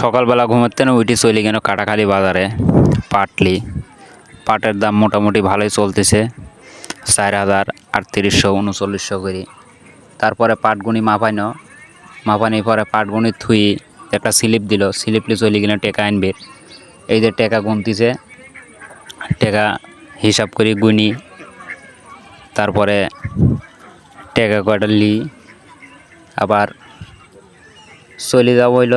সকালবেলা ঘুমাতে না উঠে চলে গেল কাটাখালী বাজারে পাটলি। পাটের দাম মোটামুটি ভালোই চলতেছে, 4,3839 করে। তারপরে পাটগুনি মাপানি পরে পাটগুনি থুই একটা স্লিপ দিল, স্লিপলি চলে গেলে টেকা আনবে। এই যে টেকা গুনতিছে, টেকা হিসাব করি গুনি, তারপরে টেকা কয়টা লি। আবার চলে যাব হইল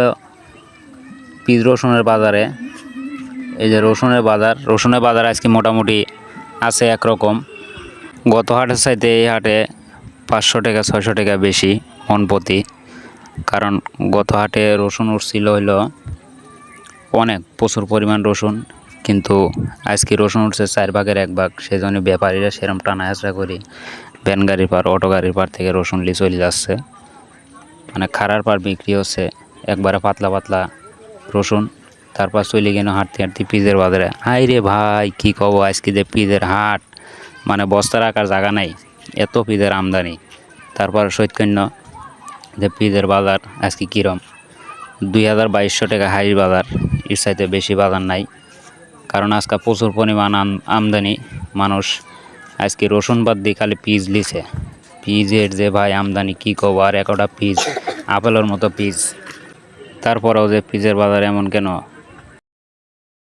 পিস রসুনের বাজারে। এই যে রসুনের বাজার আজকে মোটামুটি আছে একরকম। গত হাটের চাইতে এই হাটে 500 টাকা 600 টাকা বেশি মন প্রতি। কারণ গত হাটে রসুন উঠছিল হইল অনেক প্রচুর পরিমাণ রসুন, কিন্তু আজকে রসুন উঠছে 4 ভাগের 1 ভাগ। সেই জন্য ব্যাপারীরা সেরম টানা হেঁচড়া করি ভ্যান গাড়ির পার অটো গাড়ির পার থেকে রসুন নিয়ে চলে যাচ্ছে। মানে খাড়ার পার বিক্রি হচ্ছে একবারে পাতলা পাতলা রসুন। তারপর চলে গেল হাঁটতে হাঁটতে পিজের বাজারে। হাই রে ভাই, কী কব, আজকে যে পিজের হাট, মানে বস্তা রাখার জায়গা নাই, এত পিজের আমদানি। তারপর সৈতন্য যে পিজের বাজার আজকে কীরম, 2,2200 টাকা হাই বাজার, এর চাইতে বেশি বাজার নাই। কারণ আজকে প্রচুর পরিমাণ আমদানি। মানুষ আজকে রসুন বাদ দিয়ে খালি পিজ লিছে। পিজের যে ভাই আমদানি, কী কব, আর একটা পিজ আপেলের মতো পিজ। তারপরেও যে পিজের বাজার এমন কেন,